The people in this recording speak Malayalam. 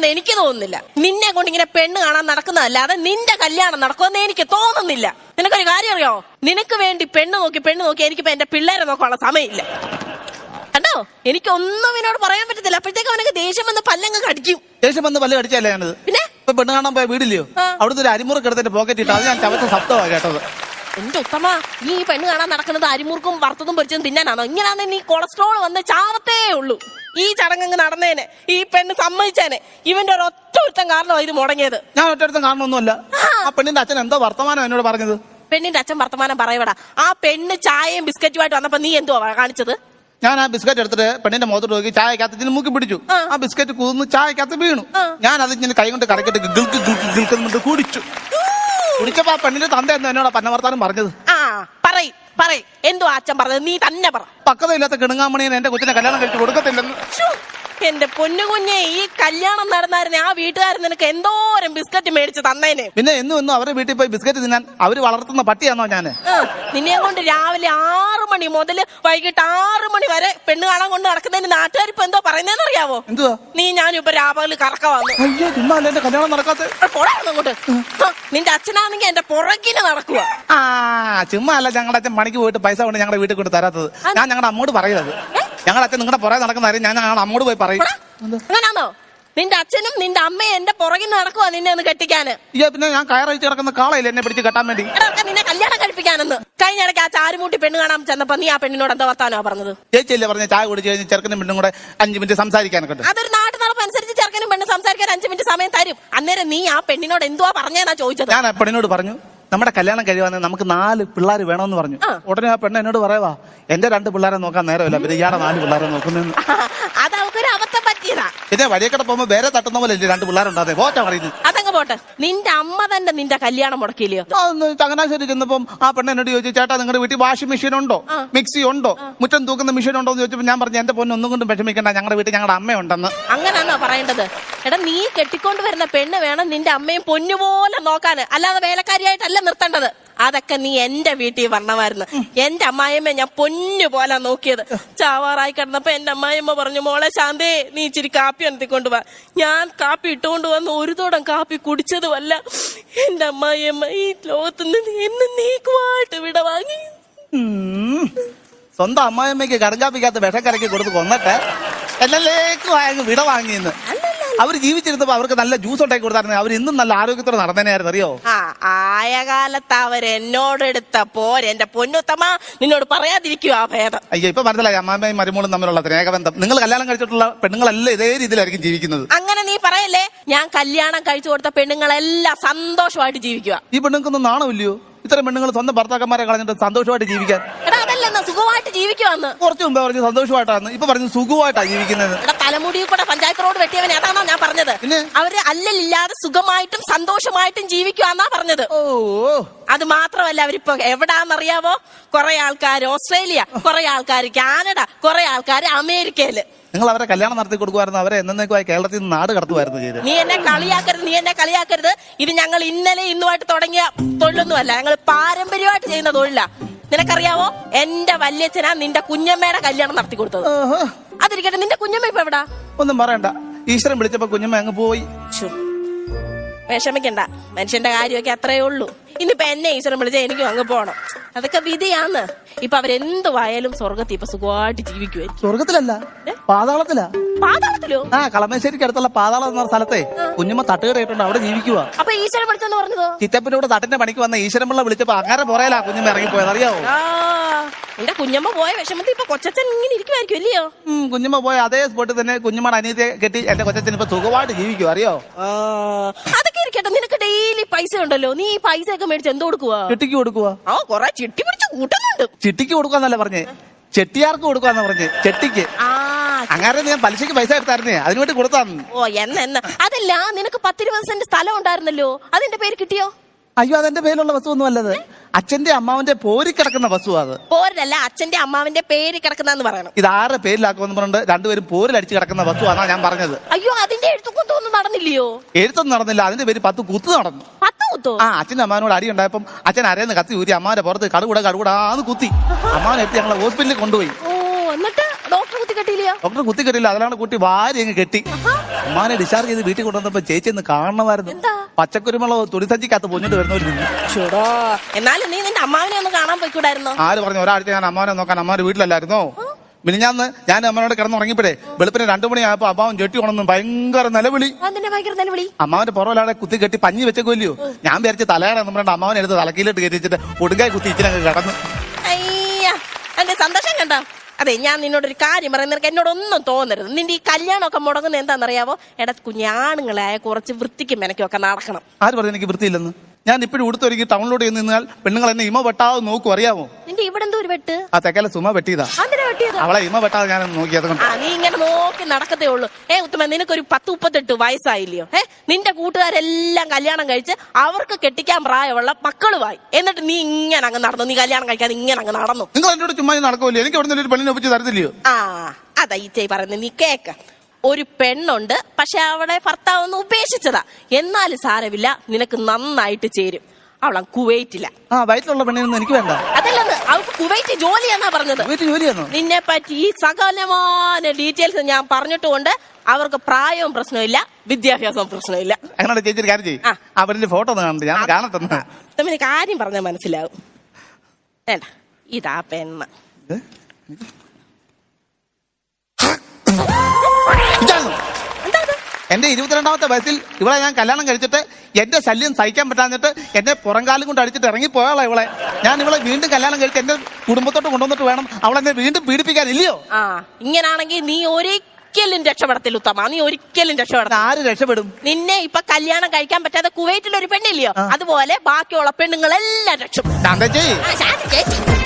നടക്കുമെന്ന് എനിക്ക് തോന്നുന്നില്ല. നിന്നെ കൊണ്ട് ഇങ്ങനെ പെണ്ണ് കാണാൻ നടക്കുന്നതല്ലാതെ നിന്റെ കല്യാണം നടക്കുമെന്ന് എനിക്ക് തോന്നുന്നില്ല. നിനക്കൊരു കാര്യം അറിയോ? നിനക്ക് വേണ്ടി പെണ്ണ് നോക്കി എനിക്കിപ്പോ എന്റെ പിള്ളേരെ നോക്കാനുള്ള സമയമില്ല. കണ്ടോ, എനിക്കൊന്നും ഇവനോട് പറയാൻ പറ്റത്തില്ല. അപ്പോഴത്തേക്ക് അവനൊക്കെ ദേഷ്യം വന്ന് പല്ലങ്ങ് കടിക്കും. ദേഷ്യം വന്ന് പല്ല് കടിച്ചല്ലേ ഞാനത്? പിന്നെ ഇപ്പൊ പെണ്ണ് കാണാൻ പോയ വീടില്ലയോ, അവിടുത്തെ ഒരു അരിമുറ കിടത്തിന്റെ പോക്കറ്റ് ഇട്ട് അത് ഞാൻ ചവച്ച ശബ്ദമാണ് കേട്ടത്. എന്റെ ഉത്തമ, നീ ഈ പെണ്ണ് കാണാൻ നടക്കുന്നത് അരിമുറുക്കും വറുത്തതും പൊരിച്ചതും തിന്നാനാണോ? ഇങ്ങനെയാണെന്ന് നീ കൊളസ്ട്രോൾ വന്ന് ചാവത്തേ ഉള്ളൂ. ഈ ചടങ്ങ് നടന്നേനെ, ഈ പെണ്ണ് സമ്മതിച്ചേനെ. ഇവന്റെ ഒരു ഒറ്റ കാരണമാണ് ഇത് മുടങ്ങിയത്. ഞാൻ ഒറ്റടുത്തും കാരണമൊന്നുമല്ല. ആ പെണ്ണിന്റെ അച്ഛൻ എന്തോ വർത്തമാനം എന്നോട് പറഞ്ഞത്. പെണ്ണിന്റെ അച്ഛൻ വർത്തമാനം പറയപ്പെടാ. ആ പെണ്ണ് ചായയും ബിസ്ക്കറ്റുമായിട്ട് വന്നപ്പോ നീ എന്തുവാ കാണിച്ചത്? ഞാൻ ആ ബിസ്ക്കറ്റ് എടുത്തിട്ട് പെണ്ണിന്റെ മുഖത്തോട്ട് നോക്കി ചായക്കകത്ത് മൂക്കി പിടിച്ചു. ആ ബിസ്ക്കറ്റ് കുതിർന്ന് ചായക്കകത്ത് വീണു. ഞാൻ അത് ഇങ്ങനെ കൈ കൊണ്ട് കറക്കിട്ട് ഗിൽക്കുന്നുണ്ട് കുടിച്ചു. കുടിച്ചപ്പോ ആ പെണ്ണിന്റെ തന്ത എന്താ എന്നോട് പന്നവർത്താനം പറഞ്ഞത്? പറയ് എന്തോ അച്ഛൻ പറഞ്ഞത് നീ തന്നെ പറ. പക്വതയില്ലാത്ത കിണുങ്ങാമണിയെ എന്റെ കൊച്ചിനെ കല്യാണം കഴിച്ച് കൊടുക്കത്തില്ലെന്ന്. എന്റെ പൊന്നു കുഞ്ഞെ, ഈ കല്യാണം നടന്നായിരുന്നെ ആ വീട്ടുകാരൻ നിനക്ക് എന്തോരം ബിസ്ക്കറ്റ് മേടിച്ച് തന്നേനെ. പിന്നെ എന്നും അവരെ വീട്ടിൽ പോയി ബിസ്ക്കറ്റ് തിന്നാൻ അവര് വളർത്തുന്ന പട്ടിയാണോ ഞാന്? നിന്നെ കൊണ്ട് രാവിലെ 6 മണി മുതൽ വൈകിട്ട് 6 മണി വരെ പെണ്ണ് കാണാൻ കൊണ്ട് നടക്കുന്നതിന് നാട്ടുകാരിപ്പോ എന്തോ പറയുന്നതെന്ന് അറിയാവോ? എന്തുവാ? നീ ഞാനിപ്പോ രാപകല് കറക്ക വന്നു. അയ്യോ, ചുമ്മാ അല്ല എന്റെ കല്യാണം നടക്കാത്ത. അങ്ങോട്ട് നിന്റെ അച്ഛനാണെങ്കിൽ എന്റെ പുറകിന് നടക്കുക. ചുമ്മാ അല്ല ഞങ്ങളുടെ അച്ഛൻ പണിക്ക് പോയിട്ട് പൈസ കൊണ്ട് ഞങ്ങളുടെ വീട്ടിൽ കൊണ്ട് തരാത്തത്. ഞാൻ ഞങ്ങളുടെ അമ്മോട് പറയുന്നത്. ഞങ്ങളുടെ അച്ഛൻ നിങ്ങളുടെ പുറകെ നടക്കുന്ന കാര്യം ഞാൻ ഞങ്ങളുടെ അമ്മോട് പോയി പറയും. അങ്ങനാണോ? നിന്റെ അച്ഛനും നിന്റെ അമ്മയും എന്റെ പുറകിൽ നടക്കുവാ നിന്നെ ഒന്ന് കെട്ടിക്കാന്. പിന്നെ ഞാൻ കയറഴിച്ച് കിടക്കുന്ന കാളയില്ല എന്നെ പിടിച്ച് കെട്ടാൻ വേണ്ടി. നിന്നെ കല്യാണം കഴിപ്പിക്കാനെന്ന്. കഴിഞ്ഞ ഇടയ്ക്ക് ആ ചാരുമൂട്ടി പെണ്ണ് കാണാൻ ചെന്നപ്പോ നീ ആ പെണ്ണിനോട് എന്താ വർത്താനോ പറഞ്ഞത്? ചേച്ചിയല്ലേ പറഞ്ഞ ചായ കുടിച്ച് കഴിഞ്ഞ് ചെറുക്കനും പെണ്ണും കൂടെ 5 മിനിറ്റ് സംസാരിക്കാനൊക്കെ. അതൊരു നാട്ടു നടപ്പ് അനുസരിച്ച് ചെറുക്കനും പെണ്ണ് സംസാരിക്കാൻ 5 മിനിറ്റ് സമയം തരും. അന്നേരം നീ ആ പെണ്ണിനോട് എന്തുവാ പറഞ്ഞേന്നാ ചോദിച്ചത്? ഞാൻ ആ പെണ്ണിനോട് പറഞ്ഞു നമ്മുടെ കല്യാണം കഴിയുവാന്നെ നമുക്ക് 4 പിള്ളേർ വേണമെന്ന് പറഞ്ഞു. ഉടനെ ആ പെണ്ണ് എന്നോട് പറയാ എന്റെ 2 പിള്ളേരെ നോക്കാൻ നേരമില്ല, പിന്നെ ഇയാളെ 4 പിള്ളേരെ നോക്കുന്നതെന്ന്. അത് അവക്കൊരു അബദ്ധം പറ്റിയതാ. പിന്നെ വഴിയൊക്കെ പോകുമ്പോ വേറെ തട്ടുന്ന പോലെ 2 പിള്ളേരുണ്ടാതെ പോറ്റാ പറയുന്നത്. അതങ്ങ് പോട്ടെ. നിന്റെ അമ്മ തന്നെ നിന്റെ കല്യാണം മുടക്കില്ലയോ? ചങ്ങനാശ്ശേരി ചെന്നപ്പം ആ പെണ്ണ് എന്നോട് ചോദിച്ചു, ചേട്ടാ നിങ്ങളുടെ വീട്ടിൽ വാഷിംഗ് മെഷീൻ ഉണ്ടോ, മിക്സി ഉണ്ടോ, മുറ്റം തൂക്കുന്ന മെഷീൻ ഉണ്ടോ എന്ന് ചോദിച്ചപ്പോൾ ഞാൻ പറഞ്ഞു എന്റെ പൊന്നെ ഒന്നും കൊണ്ടും വിഷമിക്കണ്ട, ഞങ്ങളുടെ വീട്ടിൽ ഞങ്ങളുടെ അമ്മയുണ്ടെന്ന്. അങ്ങനാണോ പറയേണ്ടത്? എടാ, നീ കെട്ടിക്കൊണ്ട് വരുന്ന പെണ്ണ് വേണം നിന്റെ അമ്മയും പൊന്നുപോലെ നോക്കാന്, അല്ലാതെ വേലക്കാരിയായിട്ടല്ല നിർത്തേണ്ടത്. അതൊക്കെ നീ എന്റെ വീട്ടിൽ വരണമായിരുന്നു. എന്റെ അമ്മായിയമ്മ ഞാൻ പൊന്നു പോലെ നോക്കിയത്. ചാവാറായി കിടന്നപ്പോ എന്റെ അമ്മായിയമ്മ പറഞ്ഞു, മോളെ ശാന്തേ നീ ഇച്ചിരി കാപ്പി എടുത്തിക്കൊണ്ടുവാ. ഞാൻ കാപ്പി ഇട്ടുകൊണ്ട് വന്ന് ഒരു തോടം കാപ്പി കുടിച്ചതുമല്ല, എന്റെ അമ്മായിയമ്മ ഈ ലോകത്തുനിന്ന് എന്നെ നീക്കുമായിട്ട് വിട വാങ്ങി. സ്വന്തം അമ്മായിയമ്മയ്ക്ക് കടങ്കാപ്പിക്കകത്ത് വിഷം കലക്കി കൊടുത്ത് കൊന്നിട്ട് എല്ലാലേക്കും വിട വാങ്ങിയെന്ന്. അവര് ജീവിച്ചിരുന്നപ്പോ അവർക്ക് നല്ല ജ്യൂസ് ഉണ്ടാക്കി കൊടുത്തായിരുന്നു. അവർ ഇന്നും നല്ല ആരോഗ്യത്തോടെ നടന്നേനായിരുന്നു, അറിയോ? ആയ കാലത്ത് അവരെന്നോടെടുത്ത പോരെ എന്റെ പൊന്നുത്തമ്മ, നിന്നോട് പറയാതിരിക്കുക ആ ഭേദം. അയ്യോ, ഇപ്പൊ മനസ്സിലായി അമ്മാമ്മയും മരുമോളും തമ്മിലുള്ള സ്നേഹബന്ധം. നിങ്ങൾ കല്യാണം കഴിച്ചിട്ടുള്ള പെണ്ണുങ്ങളെല്ലാം ഇതേ രീതിയിലായിരിക്കും ജീവിക്കുന്നത്. അങ്ങനെ നീ പറയല്ലേ. ഞാൻ കല്യാണം കഴിച്ചു കൊടുത്ത പെണ്ണുങ്ങളെല്ലാം സന്തോഷമായിട്ട് ജീവിക്കുക. ഈ പെണ്ണുങ്ങൾക്കൊന്നും നാണമില്ലയോ? ഇത്തരം പെണ്ണുങ്ങൾ സ്വന്തം ഭർത്താക്കന്മാരെ കളഞ്ഞിട്ട് സന്തോഷമായിട്ട് ജീവിക്കാൻ? അതല്ലെന്ന് സുഖമായിട്ട് ജീവിക്കുവാന്ന്. കുറച്ചു മുമ്പേ പറഞ്ഞു സന്തോഷമായിട്ടാണ്, ഇപ്പൊ പറഞ്ഞു സുഖമായിട്ടാണ് ജീവിക്കുന്നത്. തലമുടിയിൽ കൂടെ പഞ്ചായത്ത് റോഡ് വെട്ടിയവൻ ഏതാണോ ഞാൻ പറഞ്ഞത്? അവര് അല്ലലില്ലാതെ സുഖമായിട്ടും സന്തോഷമായിട്ടും ജീവിക്കുവാന്നാ പറഞ്ഞത്. അത് മാത്രമല്ല, അവരിപ്പോ എവിടാന്നറിയാവോ? കുറെ ആൾക്കാർ ഓസ്ട്രേലിയ, കുറെ ആൾക്കാർ കാനഡ, കുറെ ആൾക്കാർ അമേരിക്കയില്. നിങ്ങൾ അവരെ കല്യാണം നടത്തി കൊടുക്കുമായിരുന്നു, അവരെ എന്നേക്കുമായി കേരളത്തിൽ നിന്ന് നാട് കടത്തുമായിരുന്നു ചെയ്ത്. നീ എന്നെ കളിയാക്കരുത്. ഇത് ഞങ്ങൾ ഇന്നലെ ഇന്നുമായിട്ട് തുടങ്ങിയ തൊഴിലൊന്നുമല്ല, ഞങ്ങൾ പാരമ്പര്യമായിട്ട് ചെയ്യുന്ന തൊഴിലാ. നിനക്കറിയാവോ, എന്റെ വല്യച്ഛനാ നിന്റെ കുഞ്ഞമ്മയുടെ കല്യാണം നടത്തി കൊടുത്തത്. അതിരിക്കട്ടെ, നിന്റെ കുഞ്ഞമ്മ ഇപ്പൊ എവിടാ? ഒന്നും പറയണ്ട, ഈശ്വരൻ വിളിച്ചപ്പോ കുഞ്ഞമ്മ അങ്ങ് പോയി. വിഷമിക്കണ്ട, മനുഷ്യന്റെ കാര്യമൊക്കെ അത്രേ ഉള്ളൂ. ഇന്നിപ്പോ എന്നെ ഈശ്വരൻ വിളിച്ചാൽ എനിക്കും അങ്ങ് പോണം. അതൊക്കെ വിധിയാന്ന്. ഇപ്പൊ അവരെന്തുവായാലും സ്വർഗത്തിൽ ഇപ്പൊ സുഖമായിട്ട് ജീവിക്കുമായിരിക്കും. സ്വർഗത്തിലല്ല, പാതാളത്തിലാ. പാതാളത്തിലോ? കളമശ്ശേരിക്ക് അടുത്തുള്ള പാതാളം എന്ന സ്ഥലത്തെ കുഞ്ഞമ്മ തട്ടുകടയിട്ടുണ്ട്, അവിടെ ജീവിക്കുക. അപ്പൊ ഈശ്വരൻ വിളിച്ചെന്ന് പറഞ്ഞതോ? ചിറ്റപ്പനോട് തട്ടിന്റെ പണിക്ക് വന്ന ഈശ്വരൻ പിള്ള വിളിച്ചപ്പോ അങ്ങനെ പുറയിലാ കുഞ്ഞമ്മ ഇറങ്ങിപ്പോയത്, അറിയാവോ? എന്റെ കുഞ്ഞമ്മ പോയ വിഷമത്തിൽ ഇപ്പൊ കൊച്ചച്ഛൻ ഇങ്ങനെ ഇരിക്കുമായിരിക്കും, അല്ലയോ? കുഞ്ഞമ്മ പോയ അതേ സ്പോട്ടിൽ തന്നെ കുഞ്ഞമ്മയുടെ അനിയത്തെ കെട്ടി എന്റെ കൊച്ചച്ഛൻ ഇപ്പൊ സുഖമായിട്ട് ജീവിക്കും, അറിയോ? അതൊക്കെ ഇരിക്കട്ടെ, നിനക്ക് ഡെയിലി പൈസ ഉണ്ടല്ലോ, നീ ഈ പൈസ ഒക്കെ മേടിച്ച് എന്തോ കൊടുക്കുക? ചിട്ടിക്ക് കൊടുക്കുക. കൊറേ ചിട്ടി പിടിച്ച് കൂട്ടുന്നുണ്ട്. ചിട്ടിക്ക് കൊടുക്കാന്നല്ല പറഞ്ഞേ, ചെട്ടിയാർക്ക് കൊടുക്കാന്ന് പറഞ്ഞേ. ചെട്ടിക്ക് അങ്ങനെ ഞാൻ പലിശക്ക് പൈസ എടുത്തായിരുന്നേ, അതിനുവേണ്ടി കൊടുത്താന്ന്. അതല്ല, നിനക്ക് 10-20 സെന്റ് സ്ഥലം ഉണ്ടായിരുന്നല്ലോ, അതിന്റെ പേര് കിട്ടിയോ? അയ്യോ, അതെന്റെ പേരിലുള്ള വസ്തു ഒന്നും അല്ലത്, അച്ഛന്റെ അമ്മാവന്റെ പോരി കിടക്കുന്ന വസ്തു. അത് പോരല്ല, അച്ഛന്റെ അമ്മാവന്റെ പേര് കിടക്കുന്ന പറയണം. ഇത് ആരുടെ പേരിലാക്കുമെന്ന് പറഞ്ഞിട്ട് രണ്ടുപേരും പോരിലടിച്ച് കിടക്കുന്ന വസ്തു ആണോ ഞാൻ പറഞ്ഞത്. അയ്യോ, അതിന്റെ എഴുത്തുകൊണ്ടൊന്നും നടന്നില്ലയോ? എഴുത്തൊന്നും നടന്നില്ല, അതിന്റെ പേര് 10 കുത്ത് നടന്നു. 10 കുത്തോ? അച്ഛന്റെ അമ്മാവനോട് അടി ഉണ്ടായപ്പം അച്ഛൻ അരേന്ന് കത്തി ഊരി അമ്മാവന്റെ പുറത്ത് കടുകൂടാന്ന് കുത്തി. അമ്മാവനെ എടുത്ത് ഞങ്ങളെ ഹോസ്പിറ്റലിൽ കൊണ്ടുപോയി. എന്നിട്ട് ഡോക്ടർ കുത്തി കെട്ടിയില്ലയോ? ഡോക്ടർ കുത്തി കെട്ടില്ല, അതിലാണ് കുട്ടി വാരി അങ്ങ് കെട്ടി. അമ്മാനെ ഡിസ്ചാർജ് ചെയ്ത് വീട്ടിൽ കൊണ്ടുവന്നപ്പോ ചേച്ചി ഒന്ന് കാണണമായിരുന്നു. എന്താ? പച്ചക്കുരുമുളക് തുണിസഞ്ചിക്കകത്ത് പൊഞ്ഞിട്ട് വരുന്നവര് നിന്ന്. ചൂടോ, എന്നാലും നീ നിന്റെ അമ്മാവിനെ ഒന്ന് കാണാൻ പോയിക്കൂടായിരുന്നോ? ആര് പറഞ്ഞു? ഒരാഴ്ച ഞാൻ അമ്മാവനെ നോക്കാൻ അമ്മാവന്റെ വീട്ടിലല്ലായിരുന്നോ? മിനിഞ്ഞാന്ന് ഞാൻ അമ്മനോട് കിടന്നുറങ്ങിപ്പോഴേ വെളുപ്പിന് 2 മണിയായപ്പോ അമ്മാവൻ ചെട്ടി ഉണർന്നു ഭയങ്കര നിലവിളി. ഭയങ്കര നിലവിളി. അമ്മാവന്റെ പുറകിലാടെ കുത്തി കെട്ടി പഞ്ഞി വെച്ചേക്കോല്ലയോ. ഞാൻ വിചാരിച്ച തലയാണ് നമ്മുടെ അമ്മാവനെ എടുത്ത് തലക്കീലിട്ട് കയറ്റി വെച്ചിട്ട് കൊടുങ്കായി കുത്തി ഇച്ചിനങ്ങ് കിടന്നു. അയ്യ, എന്റെ സന്തോഷം കണ്ടോ? അതെ, ഞാൻ നിന്നോടൊരു കാര്യം പറയുന്നത്, നിനക്ക് എന്നോടൊന്നും തോന്നരുത്. നിന്റെ ഈ കല്യാണമൊക്കെ മുടങ്ങുന്നത് എന്താണെന്നറിയാവോ? എടാ കുഞ്ഞാണുങ്ങളായ കുറച്ച് വൃത്തിക്കും മെനക്കൊക്കെ നടക്കണം. ആര് പറഞ്ഞു എനിക്ക് വൃത്തിയില്ലെന്ന്? ഞാൻ ഇപ്പോഴും ഉടുത്തൊരുക്കി ടൗണിലോട്ട് ചെന്ന് നിന്നാൽ പെണ്ണുങ്ങൾ എന്നെ ഇമ വെട്ടാതെ നോക്കും, അറിയാമോ? നിന്റെ ഇവിടെ എന്തോ ഒരു വെട്ട്? ആ തെക്കല സുമ വെട്ടിയതാ. അവളെ ഇമ വെട്ടാതെ ഞാൻ നോക്കിയത് കൊണ്ട്. നീ ഇങ്ങനെ നോക്കി നടക്കത്തേ ഉള്ളൂ. ഉത്തമ, നിനക്കൊരു 10-38 വയസ്സായില്ലയോ? നിന്റെ കൂട്ടുകാരെല്ലാം കല്യാണം കഴിച്ച് അവർക്ക് കെട്ടിക്കാൻ പ്രായമുള്ള മക്കളുമായി. എന്നിട്ട് നീ ഇങ്ങനെ അങ്ങ് നടന്നു. നീ കല്യാണം കഴിക്കാതെ ഇങ്ങനെ അങ്ങ് നടന്നു. നിങ്ങൾ എന്നോട് ചുമ്മാ നടക്കുമല്ലോ. എനിക്ക് അവിടെ ഒരു പെണ്ണിനെ ഒപ്പിച്ച് തരത്തില്ലയോ? അതാ ഈ ചെയ് പറയുന്നത്. നീ കേക്ക, ഒരു പെണ്ണുണ്ട്, പക്ഷെ അവളെ ഭർത്താവ് ഒന്ന് ഉപേക്ഷിച്ചതാ. എന്നാലും സാരമില്ല, നിനക്ക് നന്നായിട്ട് ചേരും. അവളാ കുവൈറ്റില്ല. വയറ്റിലുള്ള പെണ്ണിനൊന്നും എനിക്ക് വേണ്ട. അതല്ലെന്ന്, അവൾക്ക് കുവൈറ്റ് ജോലിയാന്നാ പറഞ്ഞത്. ജോലിയാണോ? നിന്നെ പറ്റി ഈ സകലമായ ഡീറ്റെയിൽസ് ഞാൻ പറഞ്ഞിട്ടുകൊണ്ട് അവർക്ക് പ്രായവും പ്രശ്നമില്ല, വിദ്യാഭ്യാസവും പ്രശ്നമില്ല. അങ്ങനെ ചേച്ചി കാര്യം ചെയ്യും. അവരുടെ ഫോട്ടോ ഒന്ന് കാണണ്ടേ? ഞാൻ കാണട്ടെ. തമ്മിൽ കാര്യം പറഞ്ഞാൽ മനസ്സിലാവും. വേണ്ട, ഇതാ പെണ്ണ്. എന്റെ 22ാമത്തെ വയസ്സിൽ ഇവളെ ഞാൻ കല്യാണം കഴിച്ചിട്ട് എന്റെ ശല്യം സഹിക്കാൻ പറ്റാഞ്ഞിട്ട് എന്നെ പുറംകാലം കൊണ്ട് അടിച്ചിട്ട് ഇറങ്ങിപ്പോയാളാ ഇവളെ. ഞാൻ ഇവളെ വീണ്ടും കല്യാണം കഴിച്ച് എന്റെ കുടുംബത്തോട്ട് കൊണ്ടുവന്നിട്ട് വേണം അവളെന്നെ വീണ്ടും പീഡിപ്പിക്കാനില്ലയോ? ഇങ്ങനാണെങ്കിൽ നീ ഒരിക്കലും രക്ഷപ്പെടത്തില്ല ഉത്തമ. നീ ഒരിക്കലും രക്ഷപ്പെടത്തില്ല. ആര് രക്ഷപ്പെടും? നിന്നെ ഇപ്പൊ കല്യാണം കഴിക്കാൻ പറ്റാതെ കുവൈറ്റിൽ ഒരു പെണ്ണില്ലയോ, അതുപോലെ ബാക്കിയുള്ള പെണ്ണുങ്ങളെല്ലാം രക്ഷപ്പെടും. ചേച്ചി